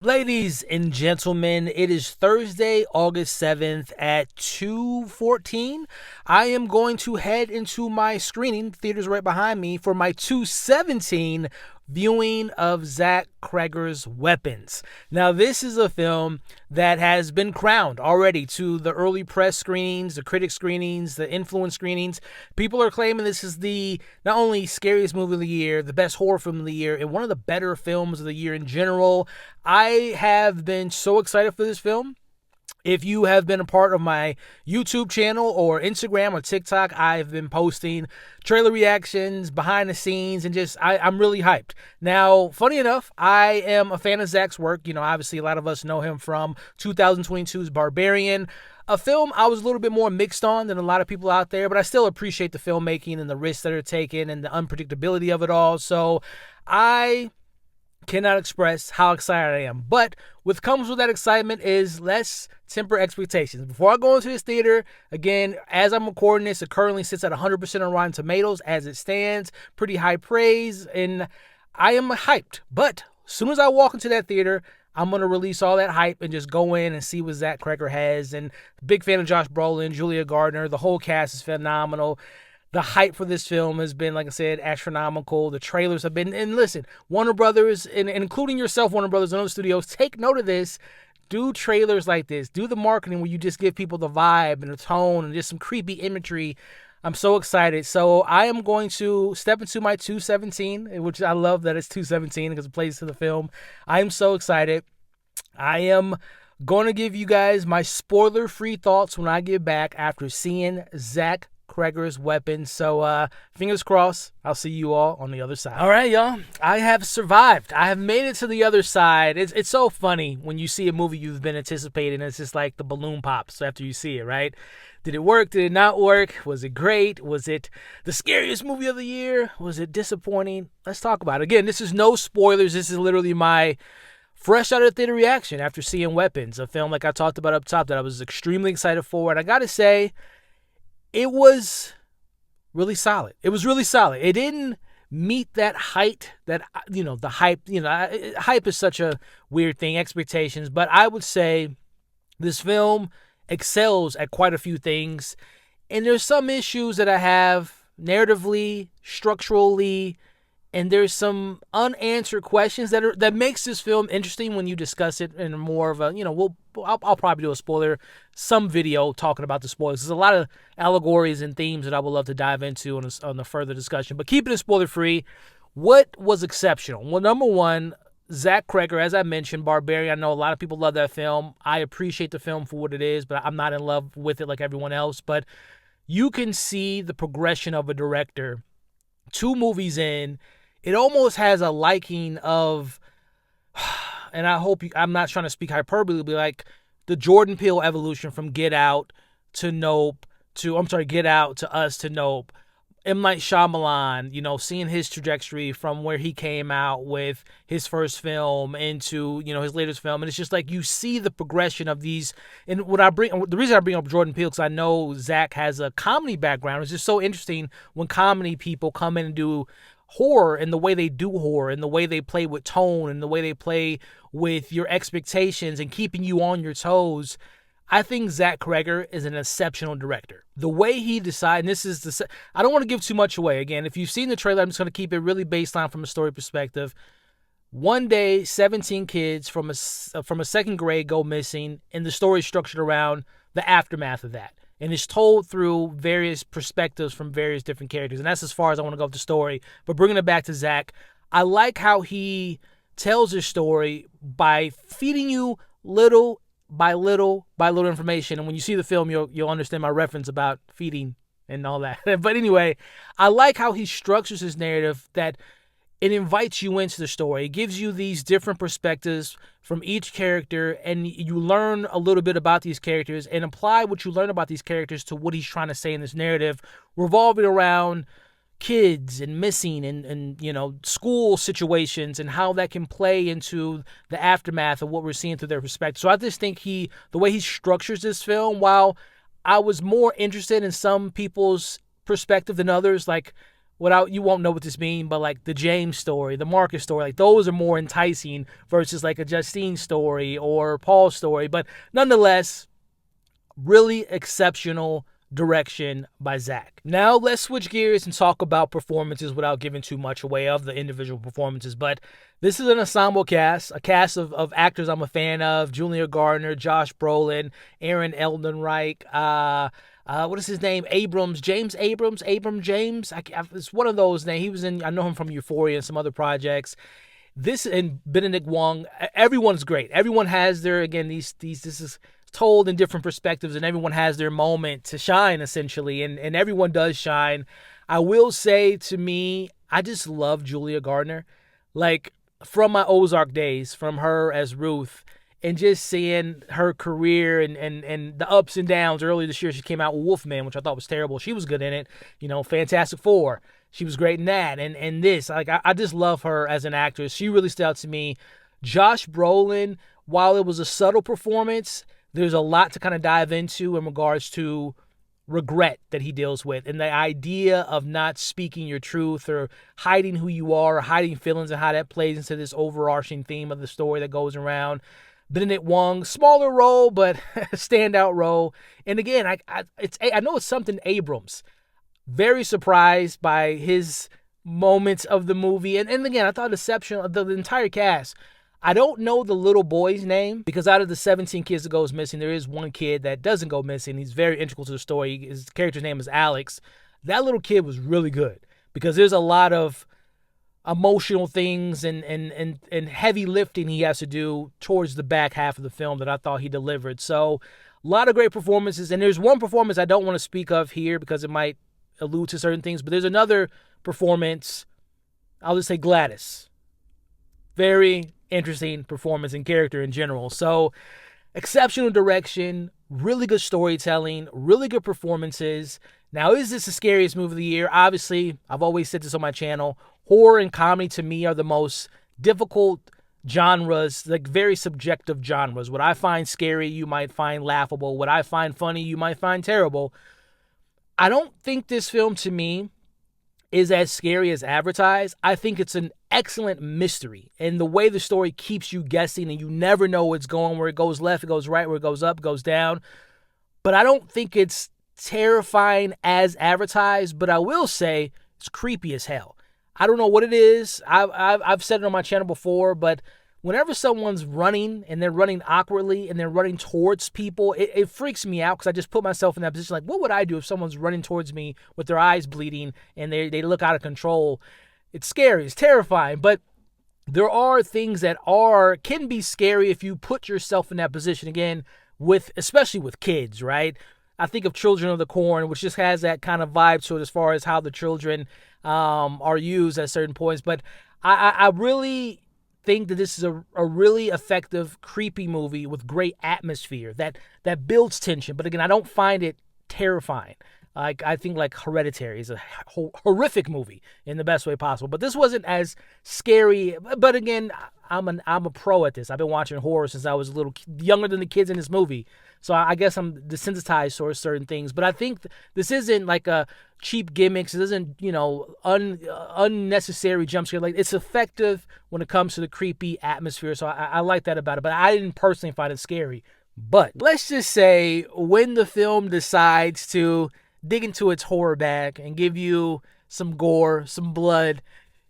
Ladies and gentlemen, it is Thursday, August 7th at 2:14. I am going to head into my screening, theater's right behind me, for my 2:17 viewing of Zach Cregger's Weapons. Now, this is a film that has been crowned already to the early press screenings, the critic screenings, the influence screenings. People are claiming this is the not only scariest movie of the year, the best horror film of the year, and one of the better films of the year in general. I have been so excited for this film. If you have been a part of my YouTube channel or Instagram or TikTok, I've been posting trailer reactions, behind the scenes, and I'm really hyped. Now, funny enough, I am a fan of Zach's work. You know, obviously a lot of us know him from 2022's Barbarian, a film I was a little bit more mixed on than a lot of people out there, but I still appreciate the filmmaking and the risks that are taken and the unpredictability of it all. So I cannot express how excited I am. But what comes with that excitement is let's temper expectations. Before I go into this theater, again, as I'm recording this, it currently sits at 100% on Rotten Tomatoes as it stands. Pretty high praise, and I am hyped. But as soon as I walk into that theater, I'm going to release all that hype and just go in and see what Zach Cregger has. And big fan of Josh Brolin, Julia Garner. The whole cast is phenomenal. The hype for this film has been, like I said, astronomical. The trailers have been, and listen, Warner Brothers, and including yourself, Warner Brothers and other studios, take note of this. Do trailers like this. Do the marketing where you just give people the vibe and the tone and just some creepy imagery. I'm so excited. So I am going to step into my 2:17, which I love that it's 2:17 because it plays to the film. I am so excited. I am going to give you guys my spoiler-free thoughts when I get back after seeing Zach Cregger's Weapons. So fingers crossed, I'll see you all on the other side. All right, y'all, I have survived. I have made it to the other side. It's so funny when you see a movie you've been anticipating. It's just like the balloon pops after you see it, right? Did it work? Did it not work? Was it great? Was it the scariest movie of the year? Was it disappointing? Let's talk about it. Again, this is no spoilers. This is literally my fresh out of the theater reaction after seeing Weapons, a film like I talked about up top that I was extremely excited for. And I gotta say, it was really solid. It was really solid. It didn't meet that height, the hype. Hype is such a weird thing, expectations. But I would say this film excels at quite a few things. And there's some issues that I have narratively, structurally, and there's some unanswered questions that makes this film interesting when you discuss it in more of a, I'll probably do a spoiler, some video talking about the spoilers. There's a lot of allegories and themes that I would love to dive into on the further discussion. But keeping it spoiler free, what was exceptional? Well, number one, Zach Cregger, as I mentioned, Barbarian. I know a lot of people love that film. I appreciate the film for what it is, but I'm not in love with it like everyone else. But you can see the progression of a director 2 movies in. It almost has a liking of, and I'm not trying to speak hyperbole, but like the Jordan Peele evolution from Get Out to Nope Get Out to Us to Nope. M. Night Shyamalan, seeing his trajectory from where he came out with his first film into, his latest film. And it's just like you see the progression of these. And the reason I bring up Jordan Peele, because I know Zach has a comedy background. It's just so interesting when comedy people come in and do horror, and the way they do horror, and the way they play with tone, and the way they play with your expectations and keeping you on your toes. I think Zach Cregger is an exceptional director. The way he decides, and I don't want to give too much away. Again, if you've seen the trailer, I'm just going to keep it really baseline from a story perspective. One day, 17 kids from a second grade go missing, and the story is structured around the aftermath of that. And it's told through various perspectives from various different characters. And that's as far as I want to go with the story. But bringing it back to Zach, I like how he tells his story by feeding you little by little information. And when you see the film, you'll understand my reference about feeding and all that. But anyway, I like how he structures his narrative, that it invites you into the story. It gives you these different perspectives from each character, and you learn a little bit about these characters and apply what you learn about these characters to what he's trying to say in this narrative, revolving around kids and missing and school situations and how that can play into the aftermath of what we're seeing through their perspective. So I just think the way he structures this film, while I was more interested in some people's perspective than others, like without, you won't know what this means, but like the James story, the Marcus story, like those are more enticing versus like a Justine story or Paul's story. But nonetheless, really exceptional direction by Zach. Now let's switch gears and talk about performances without giving too much away of the individual performances. But this is an ensemble cast, a cast of actors I'm a fan of: Julia Garner, Josh Brolin, Aaron Ehrenreich, what is his name? Abrams, James. It's one of those names. He was in, I know him from Euphoria and some other projects. This and Benedict Wong, everyone's great. Everyone has their, again, this is told in different perspectives, and everyone has their moment to shine, essentially, and everyone does shine. I will say, to me, I just love Julia Garner. Like, from my Ozark days, from her as Ruth, and just seeing her career and the ups and downs. Earlier this year, she came out with Wolfman, which I thought was terrible. She was good in it. Fantastic Four. She was great in that. And this, like, I just love her as an actress. She really stood out to me. Josh Brolin, while it was a subtle performance, there's a lot to kind of dive into in regards to regret that he deals with, and the idea of not speaking your truth or hiding who you are or hiding feelings, and how that plays into this overarching theme of the story that goes around. Benedict Wong, smaller role, but standout role. And again, I know it's something Abrams. Very surprised by his moments of the movie. And again, I thought the entire cast. I don't know the little boy's name, because out of the 17 kids that goes missing, there is one kid that doesn't go missing. He's very integral to the story. His character's name is Alex. That little kid was really good, because there's a lot of emotional things and heavy lifting he has to do towards the back half of the film that I thought he delivered. So a lot of great performances. And there's one performance I don't want to speak of here because it might allude to certain things, but there's another performance. I'll just say Gladys. Very interesting performance and character in general. So exceptional direction, really good storytelling, really good performances. Now, is this the scariest movie of the year? Obviously, I've always said this on my channel. Horror and comedy, to me, are the most difficult genres, like very subjective genres. What I find scary, you might find laughable. What I find funny, you might find terrible. I don't think this film, to me, is as scary as advertised. I think it's an excellent mystery, and the way the story keeps you guessing, and you never know where it's going, where it goes left, it goes right, where it goes up, it goes down. But I don't think it's terrifying as advertised, but I will say it's creepy as hell. I don't know what it is. I've said it on my channel before, but whenever someone's running and they're running awkwardly and they're running towards people, it freaks me out, because I just put myself in that position. Like, what would I do if someone's running towards me with their eyes bleeding and they look out of control? It's scary. It's terrifying. But there are things that can be scary if you put yourself in that position. Again, especially with kids, right? I think of Children of the Corn, which just has that kind of vibe to it as far as how the children are used at certain points. But I really think that this is a really effective, creepy movie with great atmosphere that builds tension. But again, I don't find it terrifying. I think like Hereditary is a horrific movie in the best way possible. But this wasn't as scary. But again, I'm a pro at this. I've been watching horror since I was a little younger than the kids in this movie. So I guess I'm desensitized towards certain things. But I think this isn't like a cheap gimmicks. It isn't, unnecessary jump scare. Like, it's effective when it comes to the creepy atmosphere. So I like that about it. But I didn't personally find it scary. But let's just say when the film decides to dig into its horror bag and give you some gore, some blood,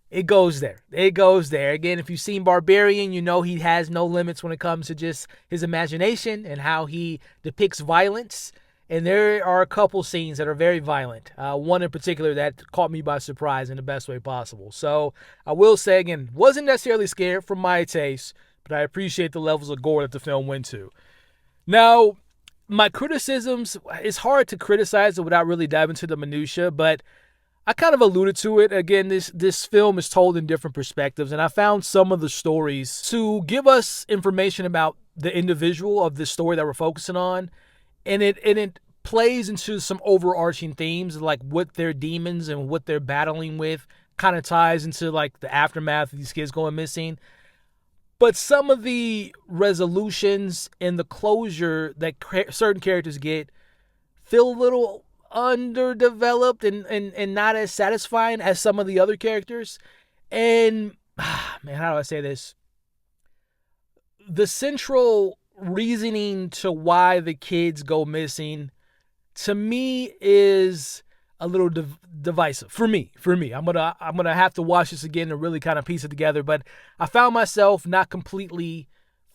it goes there. It goes there. Again, if you've seen Barbarian, you know he has no limits when it comes to just his imagination and how he depicts violence. And there are a couple scenes that are very violent. One in particular that caught me by surprise in the best way possible. So I will say, again, wasn't necessarily scared for my taste, but I appreciate the levels of gore that the film went to. Now, my criticisms, it's hard to criticize it without really diving into the minutia, but I kind of alluded to it. Again, this film is told in different perspectives, and I found some of the stories to give us information about the individual of this story that we're focusing on, and it plays into some overarching themes, like what their demons and what they're battling with, kind of ties into like the aftermath of these kids going missing. But some of the resolutions and the closure that certain characters get feel a little underdeveloped and not as satisfying as some of the other characters. And, man, how do I say this? The central reasoning to why the kids go missing, to me, is a little divisive for me. I'm gonna have to watch this again to really kind of piece it together. But I found myself not completely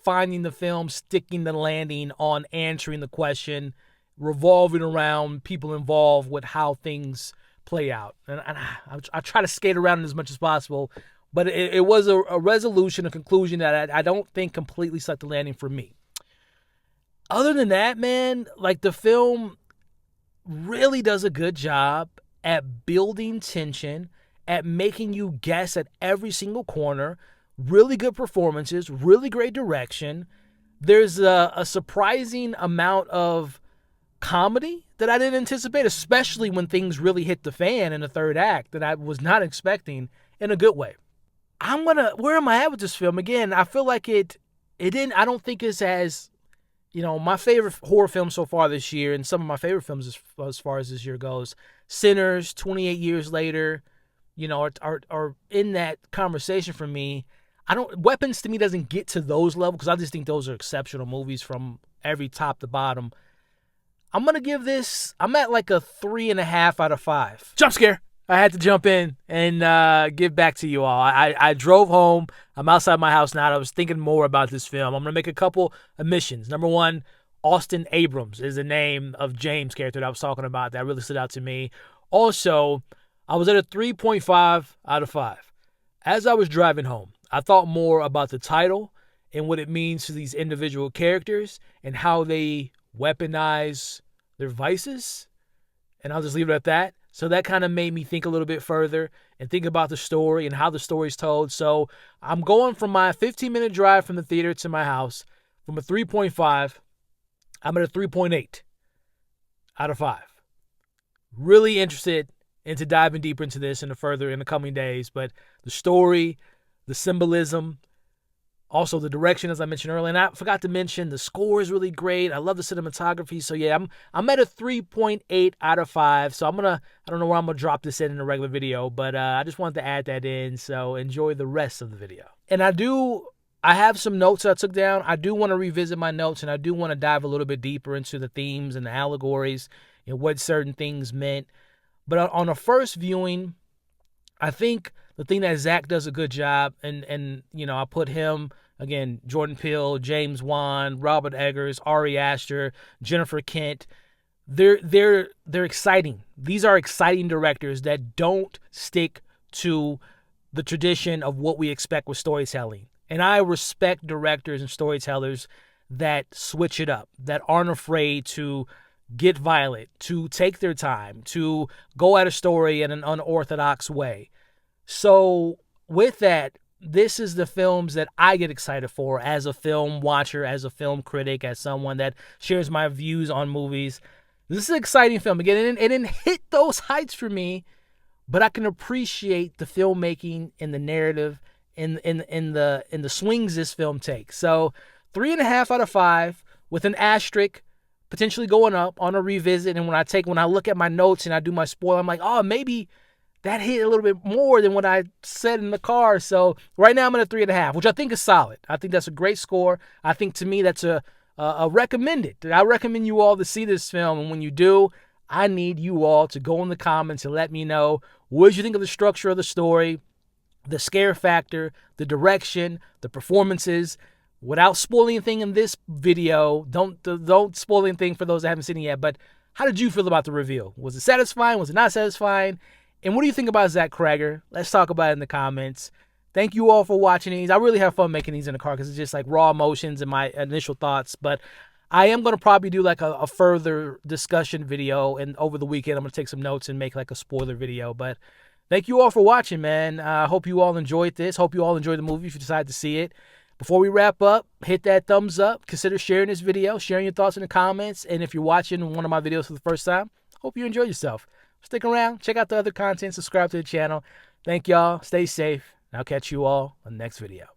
finding the film sticking the landing on answering the question, revolving around people involved with how things play out. And I try to skate around it as much as possible, but it was a resolution, a conclusion that I don't think completely stuck the landing for me. Other than that, man, like, the film really does a good job at building tension, at making you guess at every single corner. Really good performances, really great direction. There's a surprising amount of comedy that I didn't anticipate, especially when things really hit the fan in the third act, that I was not expecting, in a good way. Where am I at with this film? Again, I feel like I don't think it's as, my favorite horror film so far this year, and some of my favorite films as far as this year goes, Sinners, 28 Years Later, are in that conversation for me. Weapons to me doesn't get to those levels, because I just think those are exceptional movies from every top to bottom. I'm going to give this, I'm at like a 3.5 out of 5. Jump scare. I had to jump in and give back to you all. I drove home. I'm outside my house now. I was thinking more about this film. I'm going to make a couple admissions. Number one, Austin Abrams is the name of James' character that I was talking about. That really stood out to me. Also, I was at a 3.5 out of 5. As I was driving home, I thought more about the title and what it means to these individual characters and how they weaponize their vices. And I'll just leave it at that. So that kind of made me think a little bit further and think about the story and how the story's told. So I'm going from my 15-minute drive from the theater to my house from a 3.5. I'm at a 3.8 out of 5. Really interested into diving deeper into this in the coming days. But the story, the symbolism, also the direction, as I mentioned earlier. And I forgot to mention, the score is really great. I love the cinematography. So yeah, I'm at a 3.8 out of 5. So I don't know where I'm gonna drop this in a regular video, but I just wanted to add that in. So enjoy the rest of the video. And I have some notes that I took down. I do want to revisit my notes, and I do want to dive a little bit deeper into the themes and the allegories and what certain things meant. But on a first viewing, I think the thing that Zach does a good job, and I put him, again, Jordan Peele, James Wan, Robert Eggers, Ari Aster, Jennifer Kent. They're exciting. These are exciting directors that don't stick to the tradition of what we expect with storytelling. And I respect directors and storytellers that switch it up, that aren't afraid to get violent, to take their time, to go at a story in an unorthodox way. So with that, this is the films that I get excited for as a film watcher, as a film critic, as someone that shares my views on movies. This is an exciting film. Again, it didn't hit those heights for me, but I can appreciate the filmmaking and the narrative in the swings this film takes. So 3.5 out of 5 with an asterisk, potentially going up on a revisit. And when I look at my notes and I do my spoil, I'm like, oh, maybe that hit a little bit more than what I said in the car. So right now I'm at a 3.5, which I think is solid. I think that's a great score. I think, to me, that's a recommended. I recommend you all to see this film. And when you do, I need you all to go in the comments and let me know what did you think of the structure of the story, the scare factor, the direction, the performances. Without spoiling anything in this video, don't spoil anything for those that haven't seen it yet. But how did you feel about the reveal? Was it satisfying? Was it not satisfying? And what do you think about Zach Cregger? Let's talk about it in the comments. Thank you all for watching these. I really have fun making these in the car because it's just like raw emotions and my initial thoughts. But I am going to probably do like a further discussion video. And over the weekend, I'm going to take some notes and make like a spoiler video. But thank you all for watching, man. I hope you all enjoyed this. Hope you all enjoyed the movie if you decide to see it. Before we wrap up, hit that thumbs up. Consider sharing this video, sharing your thoughts in the comments. And if you're watching one of my videos for the first time, hope you enjoy yourself. Stick around, check out the other content, subscribe to the channel. Thank y'all. Stay safe. And I'll catch you all on the next video.